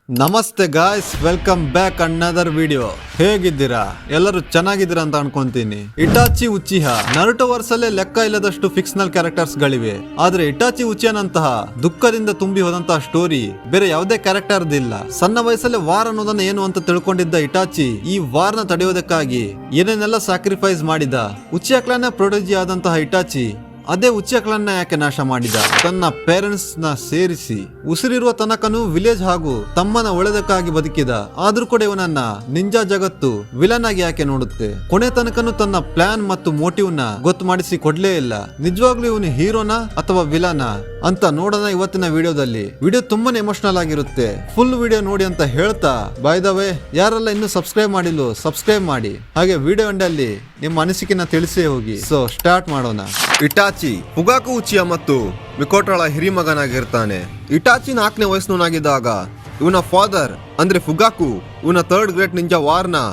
ನಮಸ್ತೆ guys, welcome back ಅನ್ನದರ್ video. ಹೇಗಿದ್ದೀರಾ? ಎಲ್ಲರೂ ಚೆನ್ನಾಗಿದ್ದೀರಾ ಅಂತ ಅನ್ಕೊಂತೀನಿ. ಇಟಾಚಿ ಉಚಿಹಾ ನರುಟೋ ವರ್ಷಲ್ಲೇ ಲೆಕ್ಕ ಇಲ್ಲದಷ್ಟು ಫಿಕ್ಷನಲ್ ಕ್ಯಾರೆಕ್ಟರ್ಸ್ ಗಳಿವೆ. ಆದ್ರೆ ಇಟಾಚಿ ಉಚಿಹಾನಂತಹ ದುಃಖದಿಂದ ತುಂಬಿ ಹೋದಂತಹ ಸ್ಟೋರಿ ಬೇರೆ ಯಾವುದೇ ಕ್ಯಾರೆಕ್ಟರ್ ಇಲ್ಲ. ಸಣ್ಣ ವಯಸ್ಸಲ್ಲೇ ವಾರ್ ಅನ್ನೋದನ್ನ ಏನು ಅಂತ ತಿಳ್ಕೊಂಡಿದ್ದ ಇಟಾಚಿ ಈ ವಾರ್ನ ತಡೆಯೋದಕ್ಕಾಗಿ ಏನೇನೆಲ್ಲ ಸ್ಯಾಕ್ರಿಫೈಸ್ ಮಾಡಿದ. ಉಚಿಹಾ ಕ್ಲಾನ್ ಪ್ರೊಟೆಜಿ ಆದಂತಹ ಇಟಾಚಿ ಅದೇ ಉಚಿಹಾ ಕ್ಲಾನ್ ಯಾಕೆ ನಾಶ ಮಾಡಿದ? ತನ್ನ ಪೇರೆಂಟ್ಸ್ ನ ಸೇರಿಸಿ ಉಸಿರಿರುವ ತನಕನೂ ವಿಲೇಜ್ ಹಾಗೂ ತಮ್ಮನ ಒಳ್ಳೆದಕ್ಕಾಗಿ ಬದುಕಿದ. ಆದ್ರೂ ಕೂಡ ಇವನನ್ನ ನಿಂಜಾ ಜಗತ್ತು ವಿಲನ್ ಆಗಿ ಯಾಕೆ ನೋಡುತ್ತೆ? ಕೊನೆ ತನಕನೂ ತನ್ನ ಪ್ಲಾನ್ ಮತ್ತು ಮೋಟಿವ್ ನ ಗೊತ್ತು ಮಾಡಿಸಿ ಕೊಡ್ಲೇ ಇಲ್ಲ. ನಿಜವಾಗ್ಲೂ ಇವನು ಹೀರೋನಾ ಅಥವಾ ವಿಲನ ಅಂತ ನೋಡೋಣ ಇವತ್ತಿನ ವಿಡಿಯೋದಲ್ಲಿ. ವಿಡಿಯೋ ತುಂಬಾನೇ ಎಮೋಷನಲ್ ಆಗಿರುತ್ತೆ. ಫುಲ್ ವಿಡಿಯೋ ನೋಡಿ ಅಂತ ಹೇಳ್ತಾ, ಬೈ ದ ವೇ ಯಾರೆಲ್ಲ ಇನ್ನೂ ಸಬ್ಸ್ಕ್ರೈಬ್ ಮಾಡಿಲ್ಲ ಸಬ್ಸ್ಕ್ರೈಬ್ ಮಾಡಿ. ಹಾಗೆ ವಿಡಿಯೋ ಎಂಡಲ್ಲಿ ನಿಮ್ಮ ಅನಿಸಿಕೆನ ತಿಳಿಸೇ ಹೋಗಿ. ಸೊ ಸ್ಟಾರ್ಟ್ ಮಾಡೋಣ. ಇಟಾಚಿ ಫುಗಾಕು ಉಚಿಹಾ ಮತ್ತು ಮಿಕೋಟೋಳ ಹಿರಿಮಗನಾಗಿರ್ತಾನೆ. ಇಟಾಚಿ 4ನೇ ವಯಸ್ಸಿನವನಾಗಿದ್ದಾಗ ಇವನ ಫಾದರ್ ಅಂದ್ರೆ ಫುಗಾಕು ಇವನ ಥರ್ಡ್ ಗ್ರೇಟ್ ನಿಂಜಾ ವಾರ್ನ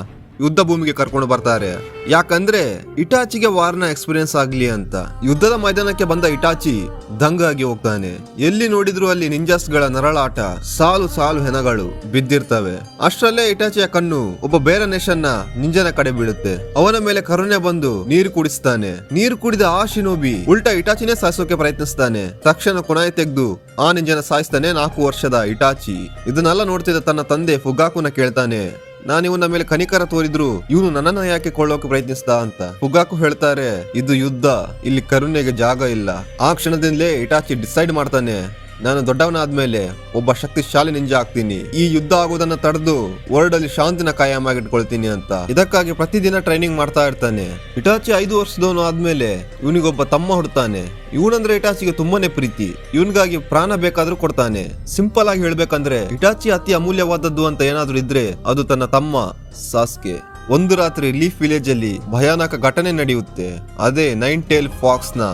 ಯುದ್ಧ ಭೂಮಿಗೆ ಕರ್ಕೊಂಡು ಬರ್ತಾರೆ. ಯಾಕಂದ್ರೆ ಇಟಾಚಿಗೆ ವಾರ್ನ ಎಕ್ಸ್ಪೀರಿಯನ್ಸ್ ಆಗ್ಲಿ ಅಂತ. ಯುದ್ಧದ ಮೈದಾನಕ್ಕೆ ಬಂದ ಇಟಾಚಿ ದಂಗಾಗಿ ಹೋಗ್ತಾನೆ. ಎಲ್ಲಿ ನೋಡಿದ್ರು ಅಲ್ಲಿ ನಿಂಜಾಸ್ ಗಳ ನರಳಾಟ, ಸಾಲು ಸಾಲು ಹೆಣಗಳು ಬಿದ್ದಿರ್ತವೆ. ಅಷ್ಟರಲ್ಲೇ ಇಟಾಚಿಯ ಕಣ್ಣು ಒಬ್ಬ ಬೇರೆ ನೇಷನ್ ನ ನಿಂಜನ ಕಡೆ ಬೀಳುತ್ತೆ. ಅವನ ಮೇಲೆ ಕರುಣೆ ಬಂದು ನೀರು ಕುಡಿಸ್ತಾನೆ. ನೀರು ಕುಡಿದ ಆ ಶಿನೋಬಿ ಉಲ್ಟಾ ಇಟಾಚಿನೇ ಸಾಯಿಸೋಕೆ ಪ್ರಯತ್ನಿಸ್ತಾನೆ. ತಕ್ಷಣ ಕೊನಾಯಿ ತೆಗೆದು ಆ ನಿಂಜನ ಸಾಯಿಸ್ತಾನೆ 4 ವರ್ಷದ ಇಟಾಚಿ. ಇದನ್ನೆಲ್ಲ ನೋಡ್ತಿದ್ದ ತನ್ನ ತಂದೆ ಫುಗಾಕುನ ಕೇಳ್ತಾನೆ, ನಾನು ಇವನ ಮೇಲೆ ಕನಿಕರ ತೋರಿದ್ರು ಇವನು ನನ್ನನ್ನ ಯಾಕೆ ಕೊಳ್ಳೋಕೆ ಪ್ರಯತ್ನಿಸ್ದ ಅಂತ. ಫುಗಾಕು ಹೇಳ್ತಾರೆ, ಇದು ಯುದ್ಧ, ಇಲ್ಲಿ ಕರುಣೆಗೆ ಜಾಗ ಇಲ್ಲ. ಆ ಕ್ಷಣದಿಂದಲೇ ಇಟಾಚಿ ಡಿಸೈಡ್ ಮಾಡ್ತಾನೆ, ನಾನು ದೊಡ್ಡವನಾದ್ಮೇಲೆ ಒಬ್ಬ ಶಕ್ತಿಶಾಲಿ ನಿಂಜಾ ಆಗ್ತೀನಿ. ಈ ಯುದ್ಧ ಆಗೋದನ್ನ ತಡೆದು ವರ್ಲ್ಡ್ ಅಲ್ಲಿ ಶಾಂತಿನ ಕಾಯಮಾಗಿಟ್ಕೊಳ್ತೀನಿ ಅಂತ. ಇದಕ್ಕಾಗಿ ಪ್ರತಿದಿನ ಟ್ರೈನಿಂಗ್ ಮಾಡ್ತಾ ಇರ್ತಾನೆ. ಇಟಾಚಿ 5 ವರ್ಷದವನು ಆದ್ಮೇಲೆ ಇವನಿಗೊಬ್ಬ ತಮ್ಮ ಹುಡ್ತಾನೆ. ಇವನಂದ್ರೆ ಇಟಾಚಿಗೆ ತುಂಬಾನೇ ಪ್ರೀತಿ. ಇವನ್ಗಾಗಿ ಪ್ರಾಣ ಬೇಕಾದ್ರೂ ಕೊಡ್ತಾನೆ. ಸಿಂಪಲ್ ಆಗಿ ಹೇಳ್ಬೇಕಂದ್ರೆ ಇಟಾಚಿ ಅತಿ ಅಮೂಲ್ಯವಾದದ್ದು ಅಂತ ಏನಾದ್ರೂ ಇದ್ರೆ ಅದು ತನ್ನ ತಮ್ಮ ಸಾಸ್ಕೆ. ಒಂದು ರಾತ್ರಿ ಲೀಫ್ ವಿಲೇಜ್ ಅಲ್ಲಿ ಭಯಾನಕ ಘಟನೆ ನಡೆಯುತ್ತೆ. ಅದೇ 9 ಟೇಲ್ ಫಾಕ್ಸ್ ನ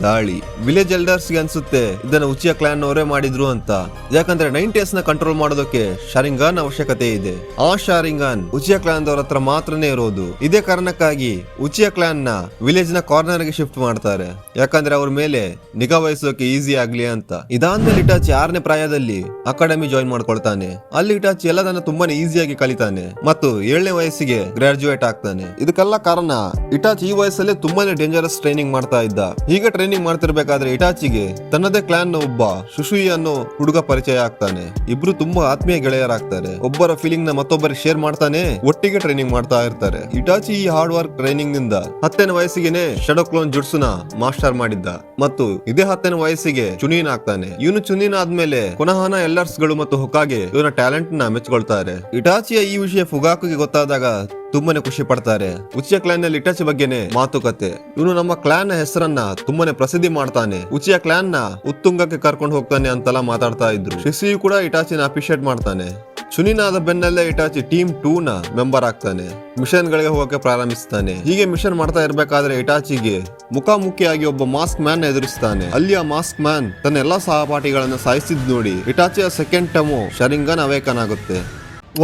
ದಾಳಿ. ವಿಲೇಜ್ ಎಲ್ಡರ್ಸ್ ಗೆ ಅನ್ಸುತ್ತೆ ಇದನ್ನ ಉಚಿಹಾ ಕ್ಲಾನ್ ಅವರೇ ಮಾಡಿದ್ರು ಅಂತ. ಯಾಕಂದ್ರೆ 9 ಟೇಲ್ಸ್ ನ ಕಂಟ್ರೋಲ್ ಮಾಡೋದಕ್ಕೆ ಶಾರಿಂಗಾನ್ ಅವಶ್ಯಕತೆ ಇದೆ. ಆ ಶಾರಿಂಗಾನ್ ಉಚಿಹಾ ಕ್ಲಾನ್ ದವರ ಹತ್ರ ಮಾತ್ರನೇ ಇರೋದು. ಇದೇ ಕಾರಣಕ್ಕಾಗಿ ಉಚಿಹಾ ಕ್ಲಾನ್ ನ ವಿಲೇಜ್ ನ ಕಾರ್ನರ್ ಗೆ ಶಿಫ್ಟ್ ಮಾಡ್ತಾರೆ. ಯಾಕಂದ್ರೆ ಅವ್ರ ಮೇಲೆ ನಿಗಾ ವಹಿಸೋಕೆ ಈಸಿ ಆಗ್ಲಿ ಅಂತ. ಇದಾದ್ಮೇಲೆ ಇಟಾಚಿ 6ನೇ ಪ್ರಾಯದಲ್ಲಿ ಅಕಾಡೆಮಿ ಜಾಯಿನ್ ಮಾಡ್ಕೊಳ್ತಾನೆ. ಅಲ್ಲಿ ಇಟಾಚಿ ಎಲ್ಲದನ್ನ ತುಂಬಾನೇ ಈಸಿಯಾಗಿ ಕಲಿತಾನೆ ಮತ್ತು 7ನೇ ವಯಸ್ಸಿಗೆ ಗ್ರಾಜುಯೇಟ್ ಆಗ್ತಾನೆ. ಇದಕ್ಕೆಲ್ಲ ಕಾರಣ ಇಟಾಚಿ ಈ ವಯಸ್ಸಲ್ಲೇ ತುಂಬಾನೇ ಡೇಂಜರಸ್ ಟ್ರೈನಿಂಗ್ ಮಾಡ್ತಾ ಇದ್ದ. ಹೀಗೆ ಟ್ರೈನಿಂಗ್ ಮಾಡ್ತಿರ್ಬೇಕಾದ್ರೆ ಇಟಾಚಿಗೆ ತನ್ನದೇ ಕ್ಲಾನ್ ನ ಒಬ್ಬ ಶುಶುಯಿ ಅನ್ನೋ ಹುಡುಗ ಪರಿಚಯ ಆಗ್ತಾನೆ. ಇಬ್ರು ತುಂಬಾ ಆತ್ಮೀಯ ಗೆಳೆಯರಾಗ್ತಾರೆ. ಒಬ್ಬರ ಫೀಲಿಂಗ್ ನ ಮತ್ತೊಬ್ಬರಿಗೆ ಶೇರ್ ಮಾಡ್ತಾನೆ. ಒಟ್ಟಿಗೆ ಟ್ರೈನಿಂಗ್ ಮಾಡ್ತಾ ಇರ್ತಾರೆ. ಇಟಾಚಿ ಈ ಹಾರ್ಡ್ ವರ್ಕ್ ಟ್ರೈನಿಂಗ್ ನಿಂದ 10ನೇ ವಯಸ್ಸಿಗೆ ಶಡೋ ಕ್ಲೋನ್ ಜುಟ್ಸುನ ಮಾಸ್ಟರ್ ಮಾಡಿದ್ದ ಮತ್ತು ಇದೇ 10ನೇ ವಯಸ್ಸಿಗೆ ಚುನೀನ್ ಆಗ್ತಾನೆ. ಇವನು ಚುನೀನ್ ಆದ್ಮೇಲೆ ಕೊನಹಾನ ಎಲ್ಲರ್ಸ್ ಗಳು ಮತ್ತು ಹೊಕಾಗೆ ಇವನ ಟ್ಯಾಲೆಂಟ್ ನ ಮೆಚ್ಕೊಳ್ತಾರೆ. ಇಟಾಚಿಯ ಈ ವಿಷಯ ಫುಗಾಕುಗೆ ಗೊತ್ತಾದಾಗ ತುಂಬಾನೇ ಖುಷಿ ಪಡ್ತಾರೆ. ಉಚಿಹಾ ಕ್ಲಾನ್ ನಲ್ಲಿ ಇಟಾಚಿ ಬಗ್ಗೆನೆ ಮಾತುಕತೆ. ಇವನು ನಮ್ಮ ಕ್ಲಾನ್ ನ ಹೆಸರನ್ನ ತುಂಬಾನೇ ಪ್ರಸಿದ್ಧಿ ಮಾಡ್ತಾನೆ. ಉಚಿಹಾ ಕ್ಲಾನ್ ನ ಉತ್ತುಂಗಕ್ಕೆ ಕರ್ಕೊಂಡು ಹೋಗ್ತಾನೆ ಅಂತೆಲ್ಲ ಮಾತಾಡ್ತಾ ಇದ್ರು. ಶಿಸಿಯು ಕೂಡ ಇಟಾಚಿನ ಅಪ್ರಿಶಿಯೇಟ್ ಮಾಡ್ತಾನೆ. ಚುನಿನಾದ ಬೆನ್ನಲ್ಲೇ ಇಟಾಚಿ ಟೀಮ್ 2 ನ ಮೆಂಬರ್ ಆಗ್ತಾನೆ. ಮಿಷನ್ ಗಳಿಗೆ ಹೋಗಕ್ಕೆ ಪ್ರಾರಂಭಿಸ್ತಾನೆ. ಹೀಗೆ ಮಿಷನ್ ಮಾಡ್ತಾ ಇರ್ಬೇಕಾದ್ರೆ ಇಟಾಚಿಗೆ ಮುಖಾಮುಖಿಯಾಗಿ ಒಬ್ಬ ಮಾಸ್ಕ್ ಮ್ಯಾನ್ ಎದುರಿಸ್ತಾನೆ. ಅಲ್ಲಿ ಆ ಮಾಸ್ಕ್ ಮ್ಯಾನ್ ತನ್ನ ಎಲ್ಲಾ ಸಹಪಾಠಿಗಳನ್ನ ಸಾಯಿಸಿದ್ ನೋಡಿ ಇಟಾಚಿಯ ಸೆಕೆಂಡ್ ಟೈಮು ಶಾರಿಂಗಾನ್ ಅವೇಕನ್ ಆಗುತ್ತೆ.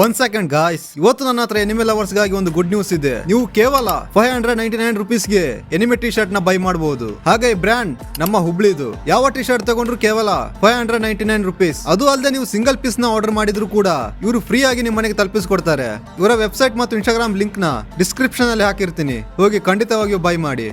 1 ಸೆಕೆಂಡ್ ಗಾಯ್ಸ್, ಇವತ್ತು ನನ್ನ ಹತ್ರ ಎನಿಮೆ ಲವರ್ಸ್ ಗಾಗಿ ಒಂದು ಗುಡ್ ನ್ಯೂಸ್ ಇದೆ. ನೀವು ಕೇವಲ 599 ರುಪೀಸ್ಗೆ ಎನಿಮೆ ಟಿ ಶರ್ಟ್ ನ ಬೈ ಮಾಡಬಹುದು. ಹಾಗೆ ಈ ಬ್ರ್ಯಾಂಡ್ ನಮ್ಮ ಹುಬ್ಳಿದು. ಯಾವ ಟಿ ಶರ್ಟ್ ತಗೊಂಡ್ರು ಕೇವಲ 599 ರುಪೀಸ್. ಅದು ಅಲ್ಲದೆ ನೀವು ಸಿಂಗಲ್ ಪೀಸ್ ನ ಆರ್ಡರ್ ಮಾಡಿದ್ರು ಕೂಡ ಇವರು ಫ್ರೀ ಆಗಿ ನಿಮ್ಮ ಮನೆಗೆ ತಲುಪಿಸ್ಕೊಡ್ತಾರೆ. ಇವರ ವೆಬ್ಸೈಟ್ ಮತ್ತು ಇನ್ಸ್ಟಾಗ್ರಾಮ್ ಲಿಂಕ್ ನ ಡಿಸ್ಕ್ರಿಪ್ಷನ್ ಅಲ್ಲಿ ಹಾಕಿರ್ತೀನಿ, ಹೋಗಿ ಖಂಡಿತವಾಗಿಯೂ ಬೈ ಮಾಡಿ.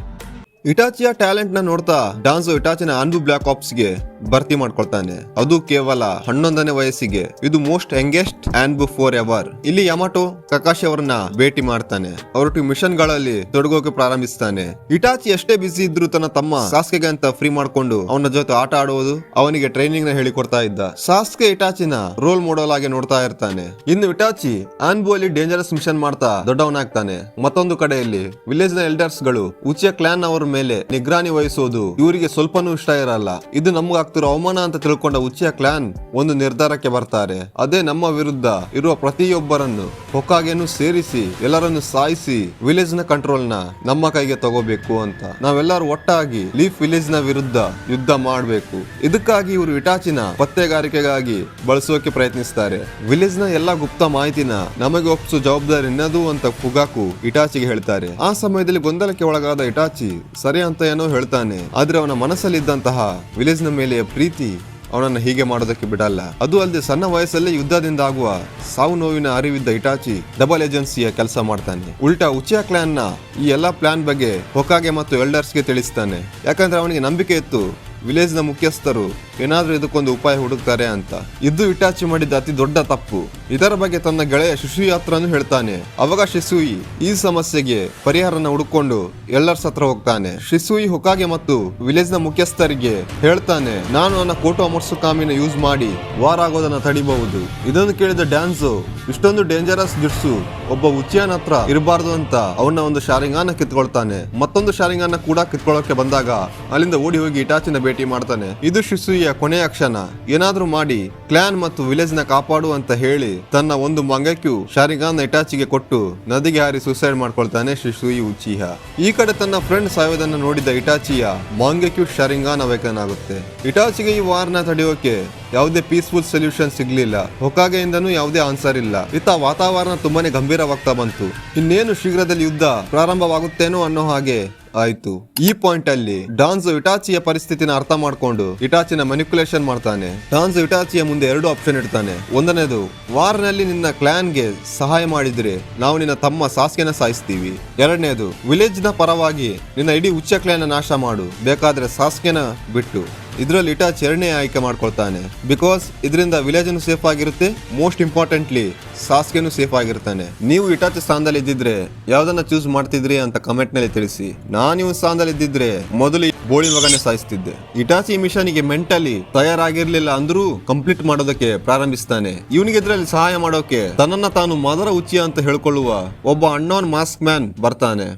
ಇಟಾಚಿಯ ಟ್ಯಾಲೆಂಟ್ ನ ನೋಡ್ತಾ ಡಾನ್ಸೋ ಇಟಾಚಿನ ಆನ್ಬು ಬ್ಲಾಕ್ ಆಪ್ಸ್ ಗೆ ಭರ್ತಿ ಮಾಡ್ಕೊಳ್ತಾನೆ. ಅದು ಕೇವಲ 11ನೇ ವಯಸ್ಸಿಗೆ. ಇದು ಮೋಸ್ಟ್ ಯಂಗೆಸ್ಟ್ ಆನ್ಬು ಫಾರ್ ಎವರ್. ಇಲ್ಲಿ ಯಮಾಟೋ ಕಕಾಶಿ ಅವರನ್ನ ಭೇಟಿ ಮಾಡ್ತಾನೆ. ಅವರು ಮಿಷನ್ ಗಳಲ್ಲಿ ತೊಡಗೋಕೆ ಪ್ರಾರಂಭಿಸ್ತಾನೆ. ಇಟಾಚಿ ಎಷ್ಟೇ ಬಿಸಿ ಇದ್ರು ತನ್ನ ತಮ್ಮ ಸಾಸ್ಕೆಗೆ ಅಂತ ಫ್ರೀ ಮಾಡ್ಕೊಂಡು ಅವನ ಜೊತೆ ಆಟ ಆಡುವುದು, ಅವನಿಗೆ ಟ್ರೈನಿಂಗ್ ನ ಹೇಳಿಕೊಡ್ತಾ ಇದ್ದ. ಸಾಸ್ಕೆ ಇಟಾಚಿನ ರೋಲ್ ಮಾಡೆಲ್ ಆಗಿ ನೋಡ್ತಾ ಇರ್ತಾನೆ. ಇನ್ನು ಇಟಾಚಿ ಆನ್ಬು ಅಲ್ಲಿ ಡೇಂಜರಸ್ ಮಿಷನ್ ಮಾಡ್ತಾ ದೊಡ್ಡವನಾಗ್ತಾನೆ. ಮತ್ತೊಂದು ಕಡೆಯಲ್ಲಿ ವಿಲೇಜ್ ನ ಎಲ್ಡರ್ಸ್ ಗಳು ಉಚಿಹಾ ಕ್ಲಾನ್ ಅವರ ಮೇಲೆ ನಿಗ್ರಾನಿ ವಹಿಸೋದು ಇವರಿಗೆ ಸ್ವಲ್ಪನೂ ಇಷ್ಟ ಇರಲ್ಲ. ಇದು ನಮ್ಗೆ ಆಗ್ತಿರೋ ಅವಮಾನ ಅಂತ ತಿಳ್ಕೊಂಡ ಉಚಿಹಾ ಕ್ಲಾನ್ ಒಂದು ನಿರ್ಧಾರಕ್ಕೆ ಬರ್ತಾರೆ. ಅದೇ ನಮ್ಮ ವಿರುದ್ಧ ಇರುವ ಪ್ರತಿಯೊಬ್ಬರನ್ನು ಹೊಕಾಗೆನು ಸೇರಿಸಿ ಎಲ್ಲರನ್ನು ಸಾಯಿಸಿ ವಿಲೇಜ್ ನ ಕಂಟ್ರೋಲ್ ನ ನಮ್ಮ ಕೈಗೆ ತಗೋಬೇಕು ಅಂತ. ನಾವೆಲ್ಲರೂ ಒಟ್ಟಾಗಿ ಲೀಫ್ ವಿಲೇಜ್ ನ ವಿರುದ್ಧ ಯುದ್ಧ ಮಾಡಬೇಕು. ಇದಕ್ಕಾಗಿ ಇವರು ಇಟಾಚಿನ ಪತ್ತೆಗಾರಿಕೆಗಾಗಿ ಬಳಸೋಕೆ ಪ್ರಯತ್ನಿಸ್ತಾರೆ. ವಿಲೇಜ್ ನ ಎಲ್ಲಾ ಗುಪ್ತ ಮಾಹಿತಿನ ನಮಗೆ ಒಪ್ಪಿಸೋ ಜವಾಬ್ದಾರಿ ನಿನ್ನದು ಅಂತ ಫುಗಾಕು ಇಟಾಚಿಗೆ ಹೇಳ್ತಾರೆ. ಆ ಸಮಯದಲ್ಲಿ ಗೊಂದಲಕ್ಕೆ ಒಳಗಾದ ಇಟಾಚಿ ಸರಿ ಅಂತ ಏನೋ ಹೇಳ್ತಾನೆ. ಆದ್ರೆ ಅವನ ಮನಸ್ಸಲ್ಲಿದ್ದಂತಹ ವಿಲೇಜ್ ನ ಮೇಲೆ ಪ್ರೀತಿ ಅವನನ್ನ ಹೀಗೆ ಮಾಡೋದಕ್ಕೆ ಬಿಡಲ್ಲ. ಅದು ಅಲ್ಲದೆ ಸಣ್ಣ ವಯಸ್ಸಲ್ಲೇ ಯುದ್ಧದಿಂದ ಆಗುವ ಸಾವು ನೋವಿನ ಅರಿವಿದ್ದ ಇಟಾಚಿ ಡಬಲ್ ಏಜೆನ್ಸಿಯ ಕೆಲಸ ಮಾಡ್ತಾನೆ. ಉಲ್ಟಾ ಉಚಿಯಾ ಕ್ಲಾನ್ ನ ಈ ಎಲ್ಲಾ ಪ್ಲಾನ್ ಬಗ್ಗೆ ಹೊಕಾಗೆ ಮತ್ತು ಎಲ್ಡರ್ಸ್ಗೆ ತಿಳಿಸ್ತಾನೆ. ಯಾಕಂದ್ರೆ ಅವನಿಗೆ ನಂಬಿಕೆ ಇತ್ತು ವಿಲೇಜ್ ನ ಮುಖ್ಯಸ್ಥರು ಏನಾದ್ರೂ ಇದಕ್ಕೊಂದು ಉಪಾಯ ಹುಡುಕ್ತಾರೆ ಅಂತ. ಇದು ಇಟಾಚಿ ಮಾಡಿದ ಅತಿ ದೊಡ್ಡ ತಪ್ಪು. ಇದರ ಬಗ್ಗೆ ತನ್ನ ಗೆಳೆಯ ಶಿಶುಯಿ ಹತ್ರನೂ ಹೇಳ್ತಾನೆ. ಅವಾಗ ಶಿಸುಯಿ ಈ ಸಮಸ್ಯೆಗೆ ಪರಿಹಾರನ ಹುಡುಕೊಂಡು ಎಲ್ಡರ್ಸ್ ಹತ್ರ ಹೋಗ್ತಾನೆ. ಶಿಸುಯಿ ಹೊಕಾಗೆ ಮತ್ತು ವಿಲೇಜ್ ನ ಮುಖ್ಯಸ್ಥರಿಗೆ ಹೇಳ್ತಾನೆ, ನಾನು ನನ್ನ ಕೋಟೋ ಮೊರ್ಸುಕಾಮಿನ ಯೂಸ್ ಮಾಡಿ ವಾರ್ ಆಗೋದನ್ನ ತಡಿಬಹುದು. ಇದನ್ನು ಕೇಳಿದ ಡ್ಯಾನ್ಸು ಇಷ್ಟೊಂದು ಡೇಂಜರಸ್ ಜುಟ್ಸು ಒಬ್ಬ ಉಚಿಯಾನ್ ಹತ್ರ ಇರಬಾರ್ದು ಅಂತ ಅವನ ಒಂದು ಶಾರಿಂಗಾನ ಕಿತ್ಕೊಳ್ತಾನೆ. ಮತ್ತೊಂದು ಶಾರಿಂಗಾನ ಕೂಡ ಕಿತ್ಕೊಳ್ಳೋಕೆ ಬಂದಾಗ ಅಲ್ಲಿಂದ ಓಡಿ ಹೋಗಿ ಇಟಾಚಿನ ಭೇಟಿ ಮಾಡ್ತಾನೆ. ಇದು ಶಿಸುಯಿಯ ಕೊನೆಯ ಕ್ಷಣ. ಏನಾದ್ರೂ ಮಾಡಿ ಕ್ಲಾನ್ ಮತ್ತು ವಿಲೇಜ್ ನ ಕಾಪಾಡು ಅಂತ ಹೇಳಿ ತನ್ನ ಒಂದು ಮಂಗಕ್ಯೂ ಶಾರಿಂಗಾನ್ ಇಟಾಚಿಗೆ ಕೊಟ್ಟು ನದಿಗೆ ಹಾರಿ ಸೂಸೈಡ್ ಮಾಡ್ಕೊಳ್ತಾನೆ ಶಿಸುಯಿ ಉಚಿಹಾ. ಈ ಕಡೆ ತನ್ನ ಫ್ರೆಂಡ್ ಸಾಯೋದನ್ನ ನೋಡಿದ ಇಟಾಚಿಯ ಮಂಗಕ್ಯೂ ಶಾರಿಂಗಾನ್ ಅವೇಕನ್ ಆಗುತ್ತೆ. ಇಟಾಚಿಗೆ ಈ ವಾರ್ನ ತಡೆಯೋಕೆ ಯಾವುದೇ ಪೀಸ್ಫುಲ್ ಸೊಲ್ಯೂಷನ್ ಸಿಗ್ಲಿಲ್ಲ. ಹೊಕಾಗೆಯಿಂದನೂ ಯಾವುದೇ ಆನ್ಸರ್ ಇಲ್ಲ. ಇತ್ತ ವಾತಾವರಣ ತುಂಬಾನೇ ಗಂಭೀರವಾಗ್ತಾ ಬಂತು. ಇನ್ನೇನು ಶೀಘ್ರದಲ್ಲಿ ಯುದ್ಧ ಪ್ರಾರಂಭವಾಗುತ್ತೇನೋ ಅನ್ನೋ ಹಾಗೆ ಆಯ್ತು. ಈ ಪಾಯಿಂಟ್ ಅಲ್ಲಿ ಡಾನ್ಸೋ ಇಟಾಚಿಯ ಪರಿಸ್ಥಿತಿನ ಅರ್ಥ ಮಾಡ್ಕೊಂಡು ಇಟಾಚಿನ ಮ್ಯಾನಿಪ್ಯುಲೇಷನ್ ಮಾಡ್ತಾನೆ. ಡಾನ್ಸೋ ಇಟಾಚಿಯ ಮುಂದೆ 2 ಆಪ್ಷನ್ ಇಡ್ತಾನೆ. ಒಂದನೇದು, ವಾರ್ನಲ್ಲಿ ನಿನ್ನ ಕ್ಲಾನ್ಗೆ ಸಹಾಯ ಮಾಡಿದ್ರೆ ನಾವು ನಿನ್ನ ತಮ್ಮ ಸಾಸ್ಕೆನ ಸಾಯಿಸ್ತೀವಿ. ಎರಡನೇದು, ವಿಲೇಜ್ ನ ಪರವಾಗಿ ನಿನ್ನ ಇಡೀ ಉಚ್ಚ ಕ್ಲಾನ್ ನಾಶ ಮಾಡು, ಬೇಕಾದ್ರೆ ಸಾಸ್ಕೆನ ಬಿಟ್ಟು. ಇದರಲ್ಲಿ ಇಟಾಚಿ 2ನೇ ಆಯ್ಕೆ ಮಾಡ್ಕೊಳ್ತಾನೆ. ಬಿಕಾಸ್ ಇದರಿಂದ ವಿಲೇಜ್ ಸೇಫ್ ಆಗಿರುತ್ತೆ, ಮೋಸ್ಟ್ ಇಂಪಾರ್ಟೆಂಟ್ಲಿ ಸಾಸ್ಕೆನು ಸೇಫ್ ಆಗಿರ್ತಾನೆ. ನೀವು ಇಟಾಚಿ ಸ್ಥಾನದಲ್ಲಿ ಇದ್ದಿದ್ರೆ ಯಾವ್ದನ್ನ ಚೂಸ್ ಮಾಡ್ತಿದ್ರಿ ಅಂತ ಕಮೆಂಟ್ ನಲ್ಲಿ ತಿಳಿಸಿ. ನಾನು ಇವ್ ಸ್ಥಾನದಲ್ಲಿ ಇದ್ದಿದ್ರೆ ಮೊದಲು ಬೋಳಿ ಮಗನೇ ಸಾಯಿಸ್ತಿದ್ದೆ. ಇಟಾಚಿ ಮಿಷನ್ ಗೆ ಮೆಂಟಲಿ ತಯಾರಾಗಿರ್ಲಿಲ್ಲ ಅಂದ್ರೂ ಕಂಪ್ಲೀಟ್ ಮಾಡೋದಕ್ಕೆ ಪ್ರಾರಂಭಿಸ್ತಾನೆ. ಇವನಿಗೆ ಇದ್ರಲ್ಲಿ ಸಹಾಯ ಮಾಡೋಕೆ ತನ್ನನ್ನ ತಾನು ಮದರ ಉಚಿಯ ಅಂತ ಹೇಳ್ಕೊಳ್ಳುವ ಒಬ್ಬ ಅನ್ನೋನ್ ಮಾಸ್ಕ್ ಮ್ಯಾನ್ ಬರ್ತಾನೆ.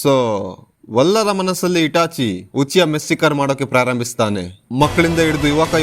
ಸೊ ವಲ್ಲರ ಮನಸ್ಸಲ್ಲಿ ಇಟಾಚಿ ಉಚಿಯ ಮೆಸ್ಸಿಕರ್ ಮಾಡೋಕೆ ಪ್ರಾರಂಭಿಸ್ತಾನೆ. ಮಕ್ಕಳಿಂದ ಹಿಡಿದು ಯುವಕ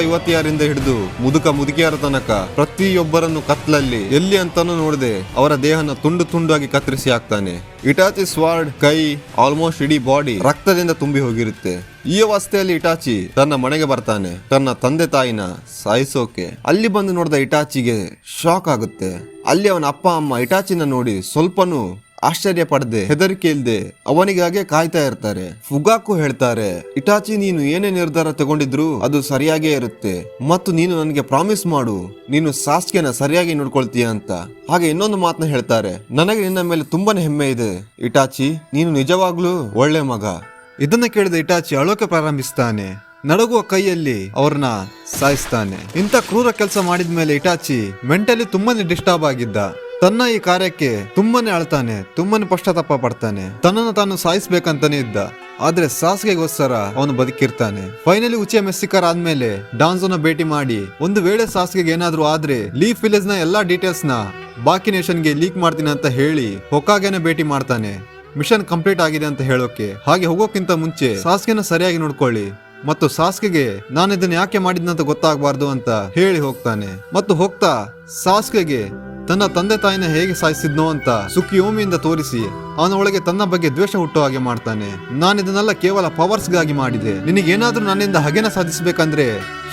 ಯುವತಿಯರಿಂದ ಹಿಡಿದು ಮುದುಕಿಯರ ತನಕ ಪ್ರತಿಯೊಬ್ಬರನ್ನು ಕತ್ಲಲ್ಲಿ ಎಲ್ಲಿ ಅಂತಾನು ನೋಡದೆ ಅವರ ದೇಹನ ತುಂಡು ತುಂಡಾಗಿ ಕತ್ತರಿಸಿ ಹಾಕ್ತಾನೆ. ಇಟಾಚಿ ಸ್ವಾರ್ಡ್, ಕೈ, ಆಲ್ಮೋಸ್ಟ್ ಇಡೀ ಬಾಡಿ ರಕ್ತದಿಂದ ತುಂಬಿ ಹೋಗಿರುತ್ತೆ. ಈ ಅವಸ್ಥೆಯಲ್ಲಿ ಇಟಾಚಿ ತನ್ನ ಮನೆಗೆ ಬರ್ತಾನೆ, ತನ್ನ ತಂದೆ ತಾಯಿನ ಸಾಯಿಸೋಕೆ. ಅಲ್ಲಿ ಬಂದು ನೋಡಿದ ಇಟಾಚಿಗೆ ಶಾಕ್ ಆಗುತ್ತೆ. ಅಲ್ಲಿ ಅವನ ಅಪ್ಪ ಅಮ್ಮ ಇಟಾಚಿನ ನೋಡಿ ಸ್ವಲ್ಪನೂ ಆಶ್ಚರ್ಯ ಪಡದೆ, ಹೆದರಿಕೆ ಇಲ್ದೆ ಅವನಿಗಾಗೆ ಕಾಯ್ತಾ ಇರ್ತಾರೆ. ಫುಗಾಕು ಹೇಳ್ತಾರೆ, ಇಟಾಚಿ ನೀನು ಏನೇ ನಿರ್ಧಾರ ತಗೊಂಡಿದ್ರು ಅದು ಸರಿಯಾಗೇ ಇರುತ್ತೆ ಮತ್ತು ನೀನು ನನಗೆ ಪ್ರಾಮಿಸ್ ಮಾಡು ನೀನು ಸಾಸ್ಕೆನ ಸರಿಯಾಗಿ ನೋಡ್ಕೊಳ್ತೀಯ ಅಂತ. ಹಾಗೆ ಇನ್ನೊಂದು ಮಾತನ್ನ ಹೇಳ್ತಾರೆ, ನನಗೆ ನಿನ್ನ ಮೇಲೆ ತುಂಬಾನೇ ಹೆಮ್ಮೆ ಇದೆ ಇಟಾಚಿ, ನೀನು ನಿಜವಾಗ್ಲೂ ಒಳ್ಳೆ ಮಗ. ಇದನ್ನ ಕೇಳಿದ ಇಟಾಚಿ ಅಳೋಕೆ ಪ್ರಾರಂಭಿಸ್ತಾನೆ. ನಡುಗುವ ಕೈಯಲ್ಲಿ ಅವ್ರನ್ನ ಸಾಯಿಸ್ತಾನೆ. ಇಂಥ ಕ್ರೂರ ಕೆಲಸ ಮಾಡಿದ್ಮೇಲೆ ಇಟಾಚಿ ಮೆಂಟಲಿ ತುಂಬಾನೇ ಡಿಸ್ಟರ್ಬ್ ಆಗಿದ್ದ. ತನ್ನ ಈ ಕಾರ್ಯಕ್ಕೆ ತುಂಬಾನೇ ಅಳ್ತಾನೆ, ತುಂಬಾನೇ ಪಶ್ಚಾತ್ತಾಪ ಪಡ್ತಾನೆ. ತನ್ನನ್ನು ತಾನು ಸಾಯಿಸ್ಬೇಕಂತಾನೆ ಇದ್ದ, ಆದ್ರೆ ಸಾಸ್ಗೆಗೋಸ್ಕರ ಅವನು ಬದುಕಿರ್ತಾನೆ. ಫೈನಲಿ ಉಚಿಯ ಮೆಸ್ಸಿಕರ್ ಆದ್ಮೇಲೆ ಡಾನ್ಸೋನ ಭೇಟಿ ಮಾಡಿ ಒಂದು ವೇಳೆ ಸಾಸ್ಗೆಗೆ ಏನಾದ್ರೂ ಆದ್ರೆ ಲೀಫ್ ವಿಲೇಜ್ ನ ಎಲ್ಲಾ ಡೀಟೇಲ್ಸ್ ನ ಬಾಕಿ ನೇಷನ್ಗೆ ಲೀಕ್ ಮಾಡ್ತೀನಿ ಅಂತ ಹೇಳಿ ಹೊಕಾಗೆನ ಭೇಟಿ ಮಾಡ್ತಾನೆ. ಮಿಷನ್ ಕಂಪ್ಲೀಟ್ ಆಗಿದೆ ಅಂತ ಹೇಳೋಕೆ. ಹಾಗೆ ಹೋಗೋಕ್ಕಿಂತ ಮುಂಚೆ ಸಾಸ್ಗೆನ ಸರಿಯಾಗಿ ನೋಡ್ಕೊಳ್ಳಿ ಮತ್ತು ಸಾಸ್ಕೆಗೆ ನಾನು ಇದನ್ನ ಯಾಕೆ ಮಾಡಿದ್ನಂತ ಗೊತ್ತಾಗಬಾರ್ದು ಅಂತ ಹೇಳಿ ಹೋಗ್ತಾನೆ. ಮತ್ತು ಹೋಗ್ತಾ ಸಾಸ್ಕೆಗೆ ತನ್ನ ತಂದೆ ತಾಯಿನ ಹೇಗೆ ಸಾಯಿಸಿದ್ನೋ ಅಂತ ಸುಕಿಯೋಮಿಯಿಂದ ತೋರಿಸಿ ಅವನ ಒಳಗೆ ತನ್ನ ಬಗ್ಗೆ ದ್ವೇಷ ಹುಟ್ಟೋ ಹಾಗೆ ಮಾಡ್ತಾನೆ. ನಾನು ಇದನ್ನೆಲ್ಲ ಕೇವಲ ಪವರ್ಸ್ಗಾಗಿ ಮಾಡಿದೆ, ನಿನಗೇನಾದ್ರೂ ನನ್ನಿಂದ ಹಗೆನ ಸಾಧಿಸಬೇಕಂದ್ರೆ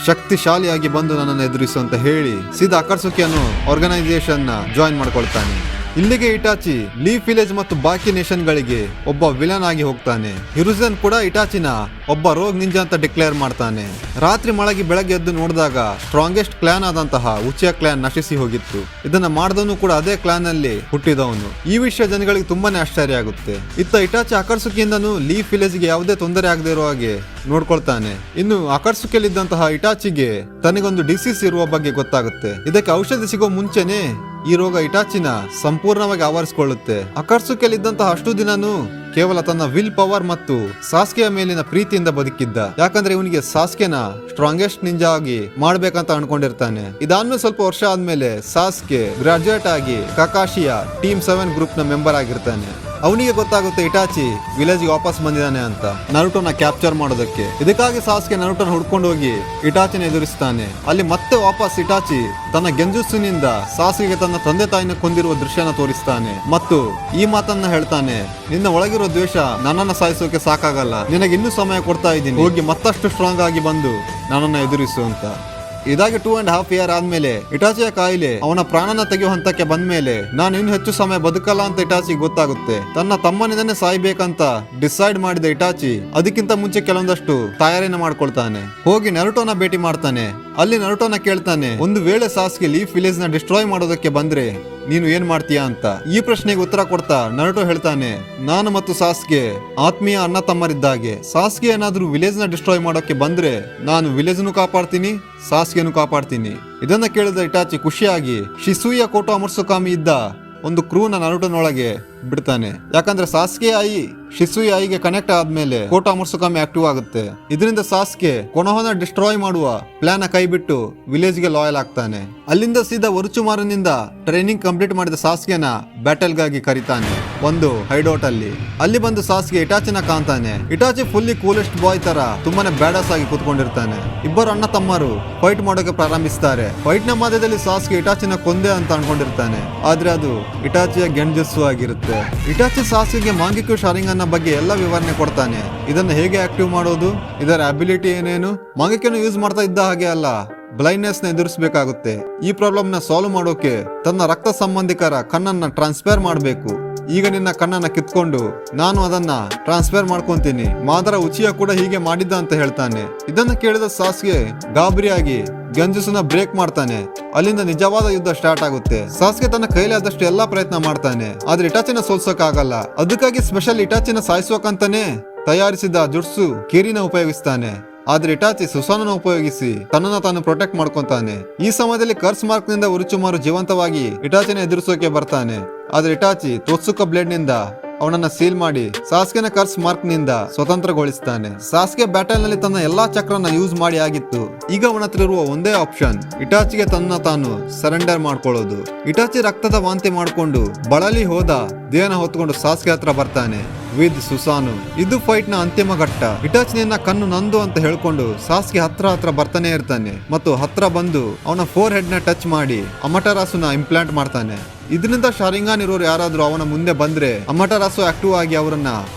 ಶಕ್ತಿಶಾಲಿಯಾಗಿ ಬಂದು ನನ್ನನ್ನು ಎದುರಿಸು ಅಂತ ಹೇಳಿ ಸೀದಾ ಅಕಟ್ಸುಕಿಯನ್ನು ಆರ್ಗನೈಸೇಷನ್ ನ ಜಾಯಿನ್ ಮಾಡ್ಕೊಳ್ತಾನೆ. ಇಲ್ಲಿಗೆ ಇಟಾಚಿ ಲೀಫ್ ವಿಲೇಜ್ ಮತ್ತು ಬಾಕಿ ನೇಷನ್ ಗಳಿಗೆ ಒಬ್ಬ ವಿಲನ್ ಆಗಿ ಹೋಗ್ತಾನೆ. ಹಿರುಜನ್ ಕೂಡ ಇಟಾಚಿನ ಒಬ್ಬ ರೋಗ್ ನಿಂಜಾ ಅಂತ ಡಿಕ್ಲೇರ್ ಮಾಡ್ತಾನೆ. ರಾತ್ರಿ ಮಳಗಿ ಬೆಳಗ್ಗೆ ಎದ್ದು ನೋಡಿದಾಗ ಸ್ಟ್ರಾಂಗೆಸ್ಟ್ ಕ್ಲಾನ್ ಆದಂತಹ ಉಚಿಯ ಕ್ಲಾನ್ ನಶಿಸಿ ಹೋಗಿತ್ತು. ಇದನ್ನ ಮಾಡಿದವನು ಕೂಡ ಅದೇ ಕ್ಲಾನ್ ಅಲ್ಲಿ ಹುಟ್ಟಿದವನು. ಈ ವಿಷಯ ಜನಗಳಿಗೆ ತುಂಬಾನೇ ಆಶ್ಚರ್ಯ ಆಗುತ್ತೆ. ಇತ್ತ ಇಟಾಚಿ ಅಕಟ್ಸುಕಿಯಿಂದನೂ ಲೀಫ್ ವಿಲೇಜ್ ಗೆ ಯಾವುದೇ ತೊಂದರೆ ಆಗದೆ ಇರೋ ಹಾಗೆ ನೋಡ್ಕೊಳ್ತಾನೆ. ಇನ್ನು ಅಕಟ್ಸುಕಿಯಲ್ಲಿದ್ದಂತಹ ಇಟಾಚಿಗೆ ತನಗೊಂದು ಡಿಸೀಸ್ ಇರುವ ಬಗ್ಗೆ ಗೊತ್ತಾಗುತ್ತೆ. ಇದಕ್ಕೆ ಔಷಧಿ ಸಿಗೋ ಮುಂಚೆನೆ ಈ ರೋಗ ಇಟಾಚಿನ ಸಂಪೂರ್ಣವಾಗಿ ಆವರಿಸಿಕೊಳ್ಳುತ್ತೆ. ಅಕಟ್ಸುಕಿಯಲ್ಲಿದ್ದಂತಹ ಅಷ್ಟು ದಿನನೂ ಕೇವಲ ತನ್ನ ವಿಲ್ ಪವರ್ ಮತ್ತು ಸಾಸ್ಕೆಯ ಮೇಲಿನ ಪ್ರೀತಿಯಿಂದ ಬದುಕಿದ್ದ. ಯಾಕಂದ್ರೆ ಇವನಿಗೆ ಸಾಸ್ಕೆನ ಸ್ಟ್ರಾಂಗೆಸ್ಟ್ ನಿಂಜಾ ಆಗಿ ಮಾಡ್ಬೇಕಂತ ಅನ್ಕೊಂಡಿರ್ತಾನೆ. ಇದಾದ್ಮೇಲೆ ಸ್ವಲ್ಪ ವರ್ಷ ಆದ್ಮೇಲೆ ಸಾಸ್ಕೆ ಗ್ರಾಜುಯೇಟ್ ಆಗಿ ಕಕಾಶಿಯ ಟೀಮ್ 7 ಗ್ರೂಪ್ ನ ಮೆಂಬರ್ ಆಗಿರ್ತಾನೆ. ಅವನಿಗೆ ಗೊತ್ತಾಗುತ್ತೆ ಇಟಾಚಿ ವಿಲೇಜ್ ವಾಪಸ್ ಬಂದಿದ್ದಾನೆ ಅಂತ, ನರುಟೋನ ಕ್ಯಾಪ್ಚರ್ ಮಾಡೋದಕ್ಕೆ. ಇದಕ್ಕಾಗಿ ಸಾಸ್ಕೆ ನರುಟೋನ ಹುಡ್ಕೊಂಡು ಹೋಗಿ ಇಟಾಚಿನ ಎದುರಿಸ್ತಾನೆ. ಅಲ್ಲಿ ಮತ್ತೆ ವಾಪಸ್ ಇಟಾಚಿ ತನ್ನ ಗೆಂಜುಸ್ಸಿನಿಂದ ಸಾಸ್ಕೆಗೆ ತನ್ನ ತಂದೆ ತಾಯಿನ ಕೊಂದಿರುವ ದೃಶ್ಯನ ತೋರಿಸ್ತಾನೆ ಮತ್ತು ಈ ಮಾತನ್ನ ಹೇಳ್ತಾನೆ, ನಿನ್ನ ಒಳಗಿರೋ ದ್ವೇಷ ನನ್ನನ್ನ ಸಾಯಿಸೋಕೆ ಸಾಕಾಗಲ್ಲ, ನಿನಗೆ ಇನ್ನೂ ಸಮಯ ಕೊಡ್ತಾ ಇದ್ದೀನಿ, ಹೋಗಿ ಮತ್ತಷ್ಟು ಸ್ಟ್ರಾಂಗ್ ಆಗಿ ಬಂದು ನನ್ನನ್ನ ಎದುರಿಸು ಅಂತ. ಇದಾಗಿ 2.5 ಇಯರ್ ಆದ್ಮೇಲೆ ಇಟಾಚಿಯ ಕಾಯಿಲೆ ಅವನ ಪ್ರಾಣನ ತೆಗೆಯುವ ಹಂತಕ್ಕೆ ಬಂದ್ಮೇಲೆ ನಾನು ಇನ್ನು ಹೆಚ್ಚು ಸಮಯ ಬದುಕಲ್ಲ ಅಂತ ಇಟಾಚಿ ಗೊತ್ತಾಗುತ್ತೆ. ತನ್ನ ತಮ್ಮನಿಂದನೇ ಸಾಯ್ಬೇಕಂತ ಡಿಸೈಡ್ ಮಾಡಿದ ಇಟಾಚಿ ಅದಕ್ಕಿಂತ ಮುಂಚೆ ಕೆಲವೊಂದಷ್ಟು ತಯಾರಿನ ಮಾಡ್ಕೊಳ್ತಾನೆ. ಹೋಗಿ ನರುಟೋನ ಭೇಟಿ ಮಾಡ್ತಾನೆ. ಅಲ್ಲಿ ನರುಟೋನ ಕೇಳ್ತಾನೆ, ಒಂದು ವೇಳೆ ಸಾಸ್ಗೆ ಲೀಫ್ ವಿಲೇಜ್ ನ ಡಿಸ್ಟ್ರಾಯ್ ಮಾಡೋದಕ್ಕೆ ಬಂದ್ರೆ ನೀನು ಏನ್ ಮಾಡ್ತೀಯಾ ಅಂತ. ಈ ಪ್ರಶ್ನೆಗೆ ಉತ್ತರ ಕೊಡ್ತಾ ನರುಟೋ ಹೇಳ್ತಾನೆ, ನಾನು ಮತ್ತು ಸಾಸ್ಗೆ ಆತ್ಮೀಯ ಅಣ್ಣ ತಮ್ಮರಿದ್ದಾಗೆ. ಸಾಸ್ಗೆ ಏನಾದ್ರೂ ವಿಲೇಜ್ ನ ಡಿಸ್ಟ್ರಾಯ್ ಮಾಡೋಕೆ ಬಂದ್ರೆ ನಾನು ವಿಲೇಜ್ ನು ಕಾಪಾಡ್ತೀನಿ, ಸಾಸ್ಗೆನು ಕಾಪಾಡ್ತೀನಿ. ಇದನ್ನ ಕೇಳಿದ ಇಟಾಚಿ ಖುಷಿಯಾಗಿ ಶಿಸುಯ ಕೋಟೋ ಅಮರ್ಸುಕಾಮಿ ಇದ್ದ ಒಂದು ಕ್ರೂನ ನರುಟೋನೊಳಗೆ ಬಿಡ್ತಾನೆ. ಯಾಕಂದ್ರೆ ಸಾಸ್ಗೆ ಆಯಿ ಶಿಸುಯ ಆಯಿಗೆ ಕನೆಕ್ಟ್ ಆದ್ಮೇಲೆ ಕೋಟೋ ಅಮರ್ಸುಕಾಮಿ ಆಕ್ಟಿವ್ ಆಗುತ್ತೆ. ಇದರಿಂದ ಸಾಸ್ಗೆ ಕೊನೋಹನ ಡಿಸ್ಟ್ರಾಯ್ ಮಾಡುವ ಪ್ಲಾನ್ ಕೈ ಬಿಟ್ಟು ವಿಲೇಜ್ ಗೆ ಲಾಯಲ್ ಆಗ್ತಾನೆ. ಅಲ್ಲಿಂದ ಸೀದಾ ಒರುಚುಮಾರನಿಂದ ಟ್ರೈನಿಂಗ್ ಕಂಪ್ಲೀಟ್ ಮಾಡಿದ ಸಾಸ್ಗೆನ ಬ್ಯಾಟಲ್ ಗಾಗಿ ಕರೀತಾನೆ ಒಂದು ಹೈಡೌಟ್ ಅಲ್ಲಿ. ಅಲ್ಲಿ ಬಂದು ಸಾಸ್ಗೆ ಇಟಾಚಿನ ಕಾಣ್ತಾನೆ. ಇಟಾಚಿ ಫುಲ್ಲಿ ಕೂಲೆಸ್ಟ್ ಬಾಯ್ ತರ ತುಂಬಾನೇ ಬ್ಯಾಡಸ್ ಆಗಿ ಕೂತ್ಕೊಂಡಿರ್ತಾನೆ. ಇಬ್ಬರು ಅಣ್ಣ ತಮ್ಮರು ಫೈಟ್ ಮಾಡೋಕೆ ಪ್ರಾರಂಭಿಸ್ತಾರೆ. ಫೈಟ್ ನ ಮಧ್ಯದಲ್ಲಿ ಸಾಸ್ಗೆ ಇಟಾಚಿನ ಕೊಂದೆ ಅಂತ ಅನ್ಕೊಂಡಿರ್ತಾನೆ. ಆದ್ರೆ ಅದು ಇಟಾಚಿಯ ಗೆಂಜಸ್ಸು ಆಗಿರುತ್ತೆ. ಇಟಾಚಿ ಸಾಸ್ಗೆಗೆ ಮಾಂಗಿಕ್ಯೂ ಶಾರಿಂಗನ್ ಬಗ್ಗೆ ಎಲ್ಲ ವಿವರಣೆ ಕೊಡ್ತಾನೆ. ಇದನ್ನ ಹೇಗೆ ಆಕ್ಟಿವ್ ಮಾಡೋದು, ಇದರ ಅಬಿಲಿಟಿ ಏನೇನು. ಮಾಂಗಿಕ್ಯೂನ ಯೂಸ್ ಮಾಡ್ತಾ ಇದ್ದ ಹಾಗೆ ಅಲ್ಲ, ಬ್ಲೈಂಡ್ನೆಸ್ ನ ಎದುರಿಸಬೇಕಾಗುತ್ತೆ. ಈ ಪ್ರಾಬ್ಲಮ್ ನ ಸಾಲ್ವ್ ಮಾಡೋಕೆ ತನ್ನ ರಕ್ತ ಸಂಬಂಧಿಕರ ಕಣ್ಣನ್ನ ಟ್ರಾನ್ಸ್ಫರ್ ಮಾಡಬೇಕು. ಈಗ ನಿನ್ನ ಕಣ್ಣನ್ನ ಕಿತ್ಕೊಂಡು ನಾನು ಅದನ್ನ ಟ್ರಾನ್ಸ್ಫರ್ ಮಾಡ್ಕೊಂತೀನಿ. ಮಾದರ ಉಚಿಯ ಕೂಡ ಹೀಗೆ ಮಾಡಿದ್ದ ಅಂತ ಹೇಳ್ತಾನೆ. ಇದನ್ನ ಕೇಳಿದ ಸಾಸ್ಗೆ ಗಾಬರಿಯಾಗಿ ಗಂಜುಸನ್ನ ಬ್ರೇಕ್ ಮಾಡ್ತಾನೆ. ಅಲ್ಲಿಂದ ನಿಜವಾದ ಯುದ್ಧ ಸ್ಟಾರ್ಟ್ ಆಗುತ್ತೆ. ಸಾಸ್ಗೆ ತನ್ನ ಕೈಲಿ ಆದಷ್ಟು ಎಲ್ಲಾ ಪ್ರಯತ್ನ ಮಾಡ್ತಾನೆ, ಆದ್ರೆ ಇಟಾಚಿನ ಸೋಲ್ಸಕ್ ಆಗಲ್ಲ. ಅದಕ್ಕಾಗಿ ಸ್ಪೆಷಲ್ ಇಟಾಚಿನ ಸಾಯಿಸೋಕಂತಾನೆ ತಯಾರಿಸಿದ ಜುಟ್ಸು ಕಿರಿನ ಉಪಯೋಗಿಸ್ತಾನೆ. ಆದ್ರೆ ಇಟಾಚಿ ಸುಸಾನನ ಉಪಯೋಗಿಸಿ ತನ್ನನ್ನು ತಾನು ಪ್ರೊಟೆಕ್ಟ್ ಮಾಡ್ಕೊಂತಾನೆ. ಈ ಸಮಯದಲ್ಲಿ ಕರ್ಸ್ ಮಾರ್ಕ್ ನಿಂದ ಉರುಚುಮಾರು ಜೀವಂತವಾಗಿ ಇಟಾಚಿನ ಎದುರಿಸೋಕೆ ಬರ್ತಾನೆ. ಆದ್ರೆ ಇಟಾಚಿ ತೊತ್ಸುಕ ಬ್ಲೇಡ್ ನಿಂದ ಅವನನ್ನ ಸೀಲ್ ಮಾಡಿ ಸಾಸ್ಗೆನ ಕರ್ಸ್ ಮಾರ್ಕ್ ನಿಂದ ಸ್ವತಂತ್ರಗೊಳಿಸ್ತಾನೆ. ಸಾಸ್ಗೆ ಬ್ಯಾಟಲ್ ನಲ್ಲಿ ತನ್ನ ಎಲ್ಲಾ ಚಕ್ರನ ಯೂಸ್ ಮಾಡಿ ಆಗಿತ್ತು. ಈಗ ಅವನ ಹತ್ರ ಇರುವ ಒಂದೇ ಆಪ್ಷನ್ ಇಟಾಚಿಗೆ ತನ್ನ ತಾನು ಸರೆಂಡರ್ ಮಾಡ್ಕೊಳ್ಳೋದು. ಇಟಾಚಿ ರಕ್ತದ ವಾಂತಿ ಮಾಡ್ಕೊಂಡು ಬಳಲಿ ಹೋದ ದೇಹನ ಹೊತ್ಕೊಂಡು ಸಾಸ್ಗೆ ಹತ್ರ ಬರ್ತಾನೆ ವಿದ್ ಸುಸಾನು. ಇದು ಫೈಟ್ ನ ಅಂತಿಮ ಘಟ್ಟ. ಇಟಾಚಿ ನಿನ್ನ ಕಣ್ಣು ನಂದು ಅಂತ ಹೇಳ್ಕೊಂಡು ಸಾಸ್ಗೆ ಹತ್ರ ಬರ್ತಾನೆ ಇರ್ತಾನೆ ಮತ್ತು ಹತ್ರ ಬಂದು ಅವನ ಫೋರ್ ಹೆಡ್ ನ ಟಚ್ ಮಾಡಿ ಅಮಟರಾಸುನ ಇಂಪ್ಲಾಂಟ್ ಮಾಡ್ತಾನೆ. ಇದರಿಂದ ಶಾರಿಂಗಾನ್ ಇರೋರು ಯಾರಾದ್ರೂ ಅವನ ಮುಂದೆ ಬಂದ್ರೆ ಅಮಟರಾಸು ಆಕ್ಟಿವ್ ಆಗಿ ಅವರನ್ನ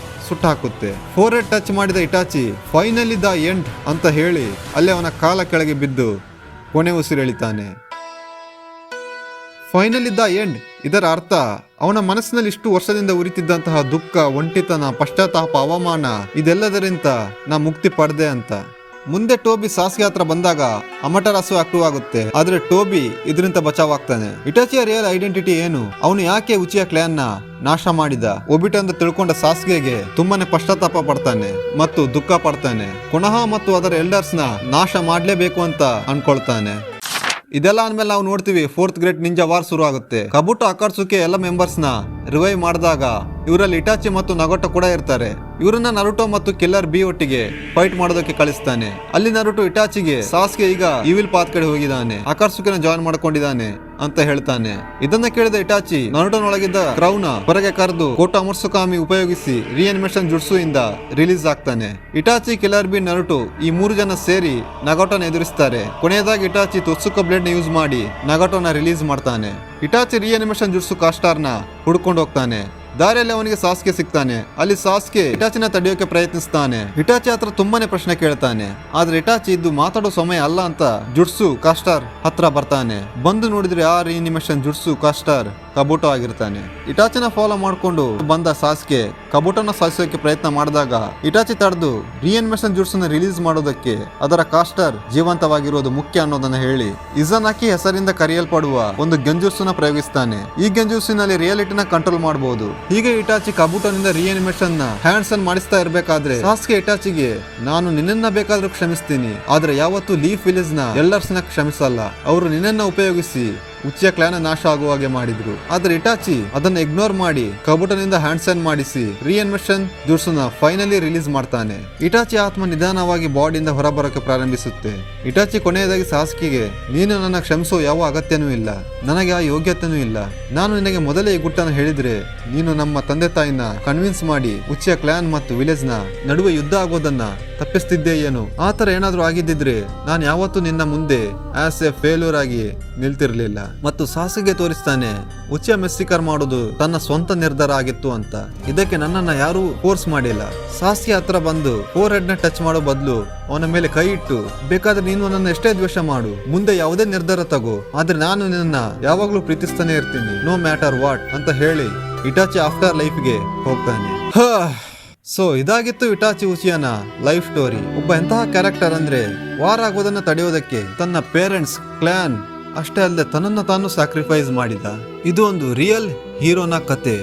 ಸುಟ್ಟು ಹಾಕುತ್ತೆ. ಫೋರ್ ಹೆಡ್ ಟಚ್ ಮಾಡಿದ ಇಟಾಚಿ ಫೈನಲಿ ದ ಎಂಡ್ ಅಂತ ಹೇಳಿ ಅಲ್ಲೇ ಅವನ ಕಾಲ ಕೆಳಗೆ ಬಿದ್ದು ಕೊನೆ ಉಸಿರೆಳಿತಾನೆ. ಫೈನಲಿ ದ ಎಂಡ್ ಇದರ ಅರ್ಥ ಅವನ ಮನಸ್ಸಿನಲ್ಲಿ ಇಷ್ಟು ವರ್ಷದಿಂದ ಉರಿತಿದ್ದಂತಹ ದುಃಖ, ಒಂಟಿತನ, ಪಶ್ಚಾತ್ತಾಪ, ಅವಮಾನ ಇದೆಲ್ಲದರಿಂದ ನಾ ಮುಕ್ತಿ ಪಡೆದೆ ಅಂತ. ಮುಂದೆ ಟೋಬಿ ಸಾಸ್ಗೆ ಹತ್ರ ಬಂದಾಗ ಅಮಟರಾಸು ಆಕ್ಟಿವ್ ಆಗುತ್ತೆ. ಆದ್ರೆ ಟೋಬಿ ಇದರಿಂದ ಬಚಾವಾಗ್ತಾನೆ. ಇಟಾಚಿಯ ರಿಯಲ್ ಐಡೆಂಟಿಟಿ ಏನು, ಅವನು ಯಾಕೆ ಉಚಿಯ ಕ್ಲಾನ್ ನ ನಾಶ ಮಾಡಿದ, ಒಬಿಟ್ ಅಂತ ತಿಳ್ಕೊಂಡ ಸಾಸ್ಗೆಗೆ ತುಂಬಾನೇ ಪಶ್ಚಾತ್ತಾಪ ಪಡ್ತಾನೆ ಮತ್ತು ದುಃಖ ಪಡ್ತಾನೆ. ಕೊನೋಹ ಮತ್ತು ಅದರ ಎಲ್ಡರ್ಸ್ ನ ನಾಶ ಮಾಡ್ಲೇಬೇಕು ಅಂತ ಅನ್ಕೊಳ್ತಾನೆ. ಇದೆಲ್ಲ ಅಂದ್ಮೇಲೆ ನಾವು ನೋಡ್ತೀವಿ ಫೋರ್ತ್ ಗ್ರೇಟ್ ನಿಂಜಾ ವಾರ್ ಶುರು ಆಗುತ್ತೆ. ಕಬುಟೋ ಅಕಾಟ್ಸುಕಿ ಎಲ್ಲ ಮೆಂಬರ್ಸ್ ನ ರಿವೈವ್ ಮಾಡಿದಾಗ ಇವರಲ್ಲಿ ಇಟಾಚಿ ಮತ್ತು ನಗೋಟೋ ಕೂಡ ಇರ್ತಾರೆ. ಇವರನ್ನ ನರುಟೋ ಮತ್ತು ಕಿಲ್ಲರ್ ಬಿ ಒಟ್ಟಿಗೆ ಫೈಟ್ ಮಾಡೋದಕ್ಕೆ ಕಳಿಸ್ತಾನೆ. ಅಲ್ಲಿ ನರುಟೋ ಇಟಾಚಿಗೆ ಸಾಸ್ಗೆ ಈಗ ಇವಿಲ್ ಪಾತ್ ಕಡೆ ಹೋಗಿದ್ದಾನೆ, ಅಕಾಟ್ಸುಕಿನ ಜಾಯಿನ್ ಮಾಡ್ಕೊಂಡಿದ್ದಾನೆ ಅಂತ ಹೇಳ್ತಾನೆ. ಇದನ್ನ ಕೇಳಿದ ಇಟಾಚಿ ನರುಟೋನೊಳಗಿದ್ದ ಕ್ರೌನ ಹೊರಗೆ ಕರೆದು ಕೋಟೋ ಅಮರ್ಸುಕಾಮಿ ಉಪಯೋಗಿಸಿ ರಿಯಾನಿಮೇಷನ್ ಜುಟ್ಸು ಇಂದ ರಿಲೀಸ್ ಆಗ್ತಾನೆ. ಇಟಾಚಿ, ಕಿಲ್ಲರ್ ಬಿ, ನರುಟೋ ಈ 3 ಜನ ಸೇರಿ ನಗೋಟೋನ ಎದುರಿಸ್ತಾರೆ. ಕೊನೆಯದಾಗಿ ಇಟಾಚಿ ತೊತ್ಸುಕ ಬ್ಲೇಡ್ ನ ಯೂಸ್ ಮಾಡಿ ನಗೋಟೋನ ರಿಲೀಸ್ ಮಾಡ್ತಾನೆ. ಇಟಾಚಿ ರಿಯಾನಿಮೇಷನ್ ಜುಟ್ಸು ಕಾಸ್ಟಾರ್ ನ ಹುಡ್ಕೊಂಡು ಹೋಗ್ತಾನೆ. ದಾರಿಯಲ್ಲಿ ಅವನಿಗೆ ಸಾಸ್ಗೆ ಸಿಗ್ತಾನೆ. ಅಲ್ಲಿ ಸಾಸ್ಗೆ ಇಟಾಚಿನ ತಡೆಯೋಕೆ ಪ್ರಯತ್ನಿಸ್ತಾನೆ. ಇಟಾಚಿ ಹತ್ರ ತುಂಬಾನೇ ಪ್ರಶ್ನೆ ಕೇಳ್ತಾನೆ. ಆದ್ರೆ ಇಟಾಚಿ ಇದ್ದು ಮಾತಾಡೋ ಸಮಯ ಅಲ್ಲ ಅಂತ ಜುಟ್ಸು ಕಾಸ್ಟಾರ್ ಹತ್ರ ಬರ್ತಾನೆ. ಬಂದು ನೋಡಿದ್ರೆ ಆ ರಿಯಾನಿಮೇಷನ್ ಜುಟ್ಸು ಕಾಸ್ಟಾರ್ ಕಬುಟೋ ಆಗಿರ್ತಾನೆ. ಇಟಾಚಿನ ಫಾಲೋ ಮಾಡ್ಕೊಂಡು ಬಂದ ಸಾಸ್ಗೆ ಕಬುಟೋನ ಸಾಯಿಸೋಕೆ ಪ್ರಯತ್ನ ಮಾಡಿದಾಗ ಇಟಾಚಿ ತಡೆದು ರಿಯಾನಿಮೇಷನ್ ಜುಟ್ಸನ್ನ ರಿಲೀಸ್ ಮಾಡೋದಕ್ಕೆ ಅದರ ಕಾಸ್ಟಾರ್ ಜೀವಂತವಾಗಿರೋದು ಮುಖ್ಯ ಅನ್ನೋದನ್ನ ಹೇಳಿ ಇಜಾನಾಕಿ ಹೆಸರಿಂದ ಕರೆಯಲ್ಪಡುವ ಒಂದು ಗೆಂಜುಸ್ಸನ್ನ ಪ್ರಯೋಗಿಸ್ತಾನೆ. ಈ ಗೆಂಜುಸ್ಸಿನಲ್ಲಿ ರಿಯಾಲಿಟಿನ ಕಂಟ್ರೋಲ್ ಮಾಡಬಹುದು. ಹೀಗೆ ಇಟಾಚಿ ಕಬುಟೋನಿಂದ ರಿಯಾನಿಮೇಷನ್ ನ ಹ್ಯಾಂಡ್ಸ್ ಅನ್ ಮಾಡಿಸ್ತಾ ಇರ್ಬೇಕಾದ್ರೆ ಸಾಸ್ಗೆ ಇಟಾಚಿಗೆ ನಾನು ನಿನ್ನನ್ನ ಬೇಕಾದ್ರೂ ಕ್ಷಮಿಸ್ತೀನಿ, ಆದ್ರೆ ಯಾವತ್ತೂ ಲೀಫ್ ವಿಲೇಜ್ ನ ಎಲ್ಡರ್ಸ್ ನ ಕ್ಷಮಿಸಲ್ಲ. ಅವರು ನಿನ್ನನ್ನ ಉಪಯೋಗಿಸಿ ಉಚ್ಚಿಯ ಕ್ಲಾನ್ ನಾಶ ಆಗುವ ಹಾಗೆ ಮಾಡಿದ್ರು. ಆದ್ರೆ ಇಟಾಚಿ ಅದನ್ನ ಇಗ್ನೋರ್ ಮಾಡಿ ಕಬುಟನಿಂದ ಹ್ಯಾಂಡ್ ಸೈನ್ ಮಾಡಿಸಿ ರಿಯಾನಿಮೇಷನ್ ಜುಟ್ಸುನ ಫೈನಲಿ ರಿಲೀಸ್ ಮಾಡ್ತಾನೆ. ಇಟಾಚಿ ಆತ್ಮ ನಿಧಾನವಾಗಿ ಬಾಡಿಯಿಂದ ಹೊರಬರೋಕೆ ಪ್ರಾರಂಭಿಸುತ್ತೆ. ಇಟಾಚಿ ಕೊನೆಯದಾಗಿ ಸಾಸ್ಕಿಗೆ ನೀನು ನನ್ನ ಕ್ಷಮಿಸೋ ಯಾವ ಅಗತ್ಯನೂ ಇಲ್ಲ, ನನಗೆ ಆ ಯೋಗ್ಯತೆನೂ ಇಲ್ಲ. ನಾನು ನಿನಗೆ ಮೊದಲೇ ಈ ಗುಟ್ಟನ್ನು ಹೇಳಿದ್ರೆ ನೀನು ನಮ್ಮ ತಂದೆ ತಾಯಿನ ಕನ್ವಿನ್ಸ್ ಮಾಡಿ ಉಚ್ಚಿಯ ಕ್ಲಾನ್ ಮತ್ತು ವಿಲೇಜ್ ನ ನಡುವೆ ಯುದ್ಧ ಆಗೋದನ್ನ ತಪ್ಪಿಸ್ತಿದ್ದೆ ಏನು. ಆತರ ಏನಾದ್ರೂ ಆಗಿದ್ದಿದ್ರೆ ನಾನು ಯಾವತ್ತೂ ನಿನ್ನ ಮುಂದೆ ಆಸ್ ಎ ಫೇಲ್ಯೂರ್ ಆಗಿ ನಿಲ್ತಿರ್ಲಿಲ್ಲ. ಮತ್ತು ಸಾಸಿಗೆ ತೋರಿಸ್ತಾನೆ ಉಚಿಯ ಮೆಸ್ಸಿಕರ್ ಮಾಡೋದು ತನ್ನ ಸ್ವಂತ ನಿರ್ಧಾರ ಆಗಿತ್ತು ಅಂತ. ಇದಕ್ಕೆ ನನ್ನನ್ನ ಯಾರೂ ಫೋರ್ಸ್ ಮಾಡಿಲ್ಲ. ಸಾಸಿಗೆ ಹತ್ರ ಬಂದು ಫೋರ್ ಹೆಡ್ ನ ಟಚ್ ಮಾಡೋ ಬದಲು ಅವನ ಮೇಲೆ ಕೈ ಇಟ್ಟು, ಬೇಕಾದ್ರೆ ನೀನು ನನ್ನ ಎಷ್ಟೇ ದ್ವೇಷ ಮಾಡು, ಮುಂದೆ ಯಾವುದೇ ನಿರ್ಧಾರ ತಗೋ, ಆದ್ರೆ ನಾನು ನಿನ್ನ ಯಾವಾಗ್ಲೂ ಪ್ರೀತಿಸ್ತಾನೆ ಇರ್ತೀನಿ, ನೋ ಮ್ಯಾಟರ್ ವಾಟ್ ಅಂತ ಹೇಳಿ ಇಟಾಚಿ ಆಫ್ಟರ್ ಲೈಫ್ಗೆ ಹೋಗ್ತಾನೆ. ಸೊ ಇದಾಗಿತ್ತು ಇಟಾಚಿ ಉಚಿಯನ ಲೈಫ್ ಸ್ಟೋರಿ. ಒಬ್ಬ ಎಂತಹ ಕ್ಯಾರೆಕ್ಟರ್ ಅಂದ್ರೆ ವಾರ್ ಆಗೋದನ್ನ ತಡೆಯೋದಕ್ಕೆ ತನ್ನ ಪೇರೆಂಟ್ಸ್, ಕ್ಲಾನ್ ಅಷ್ಟೇ ಅಲ್ಲದೆ ತನ್ನನ್ನು ತಾನು ಸ್ಯಾಕ್ರಿಫೈಸ್ ಮಾಡಿದ. ಇದು ಒಂದು ರಿಯಲ್ ಹೀರೋನ ಕತೆ.